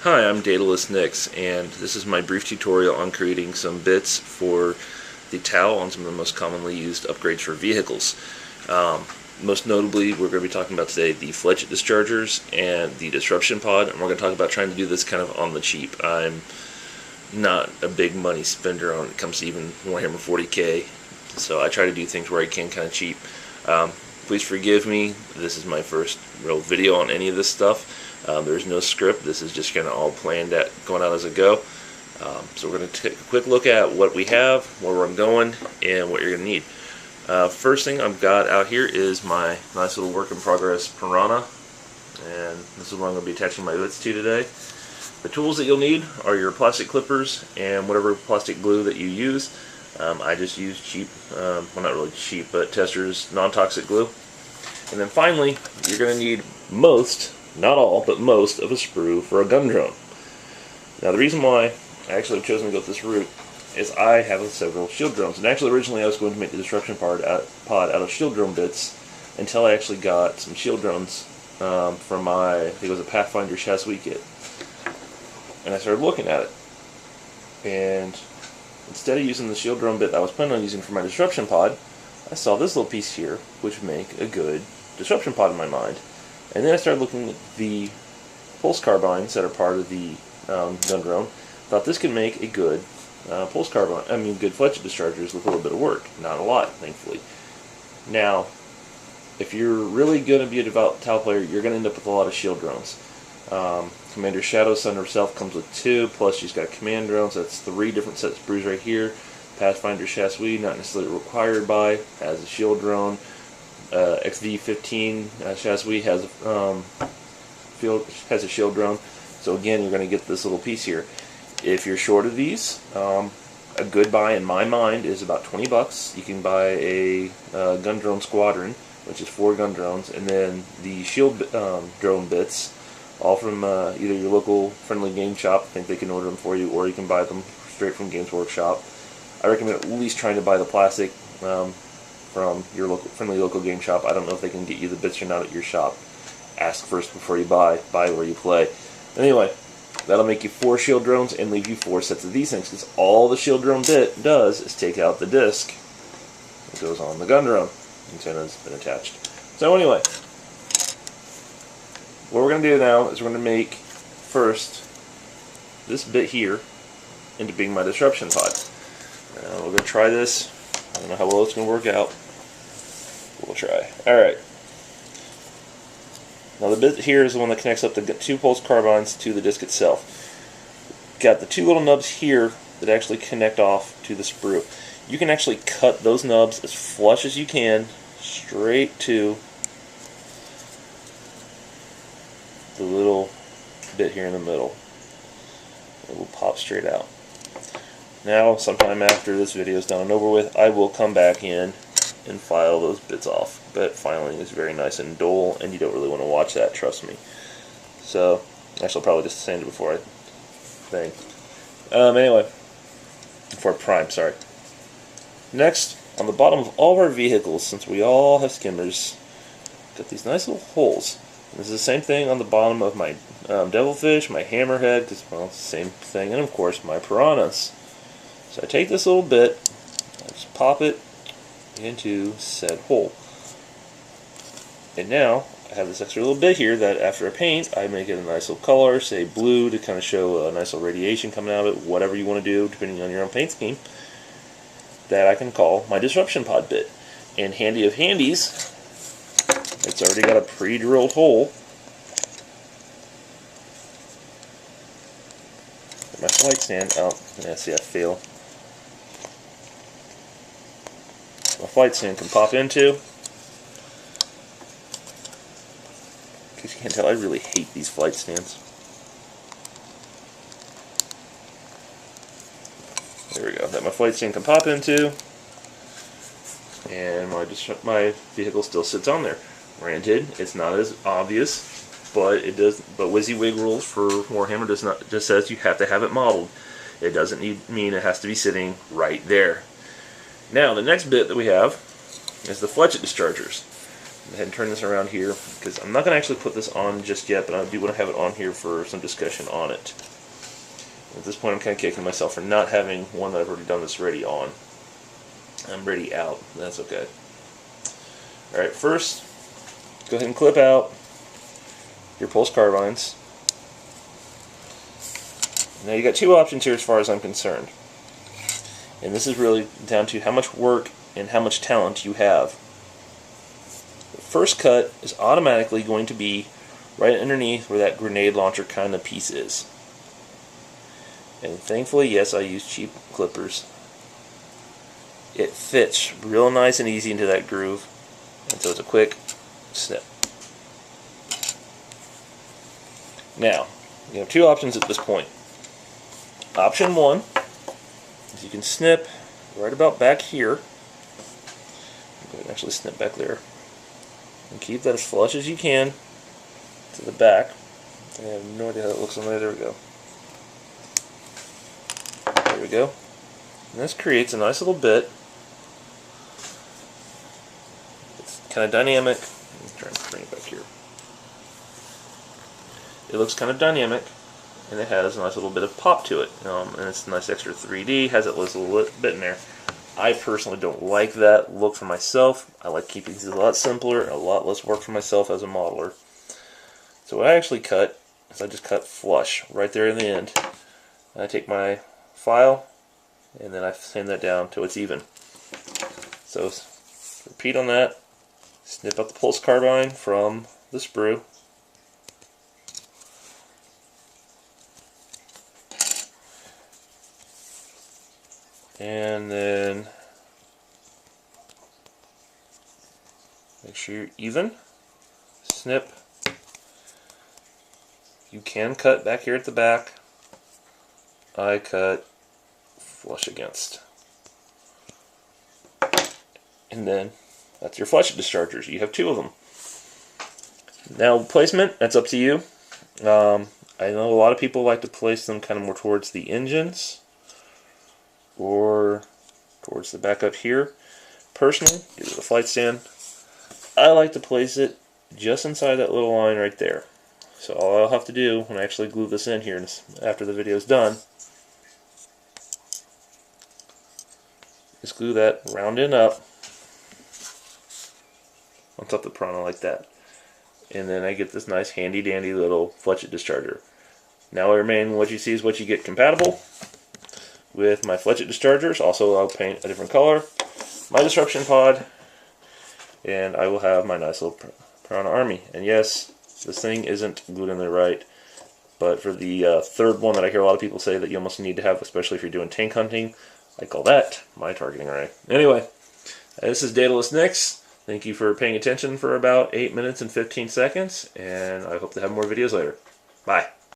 Hi, I'm Daedalus Nix, and this is my brief tutorial on creating some bits for the TOW on some of the most commonly used upgrades for vehicles. Most notably, we're going to be talking about today the Flechette Dischargers and the Disruption Pod, and we're going to talk about trying to do this kind of on the cheap. I'm not a big money spender when it comes to even Warhammer 40k, so I try to do things where I can kind of cheap. Please forgive me, this is my first real video on any of this stuff. There's no script, this is just kind of all planned at going out as I go. So we're going to take a quick look at what we have, where I'm going, and what you're going to need. First thing I've got out here is my nice little work in progress Piranha, and this is what I'm going to be attaching my bits to today. The tools that you'll need are your plastic clippers and whatever plastic glue that you use. I just use cheap, well not really cheap, but Testor's non-toxic glue. And then finally, you're going to need most, not all, but most of a sprue for a gun drone. Now the reason why I actually have chosen to go this route is I have several shield drones. And actually originally I was going to make the Disruption pod out of shield drone bits until I actually got some shield drones from my, I think it was a Pathfinder Chassis kit. And I started looking at it. And instead of using the shield drone bit that I was planning on using for my Disruption pod, I saw this little piece here, which would make a good Disruption pod in my mind. And then I started looking at the pulse carbines that are part of the gun drone. Thought this could make a good good Flechette Dischargers with a little bit of work. Not a lot, thankfully. Now, if you're really going to be a devout TOW player, you're going to end up with a lot of shield drones. Commander Shadow Sun herself comes with 2, plus she's got command drones. That's 3 different sets of sprues right here. Pathfinder Chassis, not necessarily required by, has a shield drone. XV-15 Chassis has a shield drone. So again, you're going to get this little piece here. If you're short of these, a good buy in my mind is about $20. You can buy a gun drone squadron, which is 4 gun drones, and then the shield drone bits, all from either your local friendly game shop. I think they can order them for you, or you can buy them straight from Games Workshop. I recommend at least trying to buy the plastic from your friendly local game shop. I don't know if they can get you the bits or not at your shop. Ask first before you buy. Buy where you play. Anyway, that'll make you 4 shield drones and leave you 4 sets of these things, because all the shield drone bit does is take out the disc that goes on the gun drone. Antenna's been attached. So anyway, what we're going to do now is we're going to make first this bit here into being my Disruption pod. We're going to try this. I don't know how well it's going to work out. We'll try. Alright. Now the bit here is the one that connects up the 2 pulse carbines to the disc itself. Got the 2 little nubs here that actually connect off to the sprue. You can actually cut those nubs as flush as you can straight to the little bit here in the middle. It will pop straight out. Now, sometime after this video is done and over with, I will come back in and file those bits off. But filing is very nice and dull, and you don't really want to watch that, trust me. So, actually I'll probably just sand it before I think. Anyway, before I prime, sorry. Next, on the bottom of all of our vehicles, since we all have skimmers, got these nice little holes. And this is the same thing on the bottom of my Devilfish, my Hammerhead, because, well, it's the same thing, and of course my Piranhas. So I take this little bit, I just pop it into said hole. And now I have this extra little bit here that after I paint, I make it a nice little color, say blue, to kind of show a nice little radiation coming out of it, whatever you want to do depending on your own paint scheme, that I can call my Disruption pod bit. And handy of handies, it's already got a pre-drilled hole. My flight stand, oh, yeah, see I fail. My flight stand can pop into. In case you can't tell, I really hate these flight stands. There we go. That my flight stand can pop into, and my vehicle still sits on there. Granted, it's not as obvious, but it does. But WYSIWYG rules for Warhammer just says you have to have it modeled. It doesn't mean it has to be sitting right there. Now, the next bit that we have is the Flechette Dischargers. Go ahead and turn this around here, because I'm not going to actually put this on just yet, but I do want to have it on here for some discussion on it. At this point, I'm kind of kicking myself for not having one that I've already done this ready on. I'm ready out. That's okay. Alright, first, go ahead and clip out your pulse carbines. Now you got two options here as far as I'm concerned. And this is really down to how much work and how much talent you have. The first cut is automatically going to be right underneath where that grenade launcher kind of piece is. And thankfully, yes, I use cheap clippers. It fits real nice and easy into that groove, and so it's a quick snip. Now, you have two options at this point. Option one is you can snip right about back here. Go ahead and actually snip back there. And keep that as flush as you can to the back. I have no idea how that looks on there. There we go. There we go. And this creates a nice little bit. It's kind of dynamic. I'm trying to bring it back here. It looks kind of dynamic, and it has a nice little bit of pop to it. And it's a nice extra 3D, has that little bit in there. I personally don't like that look for myself. I like keeping these a lot simpler, a lot less work for myself as a modeler. So what I actually cut is I just cut flush right there in the end. And I take my file, and then I sand that down till it's even. So repeat on that. Snip out the pulse carbine from the sprue. And then make sure you're even. Snip. You can cut back here at the back. I cut flush against. And then that's your Flechette Dischargers. You have two of them. Now placement, that's up to you. I know a lot of people like to place them kind of more towards the engines or towards the back up here. Personally, give it a flight stand. I like to place it just inside that little line right there. So all I'll have to do when I actually glue this in here after the video is done is glue that round end up on top of the piranha like that. And then I get this nice handy dandy little Flechette Discharger. Now what you see is what you get compatible with my Flechette Dischargers. Also, I'll paint a different color, my disruption pod, and I will have my nice little piranha army. And yes, this thing isn't glued in there right, but for the third one that I hear a lot of people say that you almost need to have, especially if you're doing tank hunting, I call that my targeting array. Anyway, this is Daedalus Nix. Thank you for paying attention for about 8 minutes and 15 seconds, and I hope to have more videos later. Bye.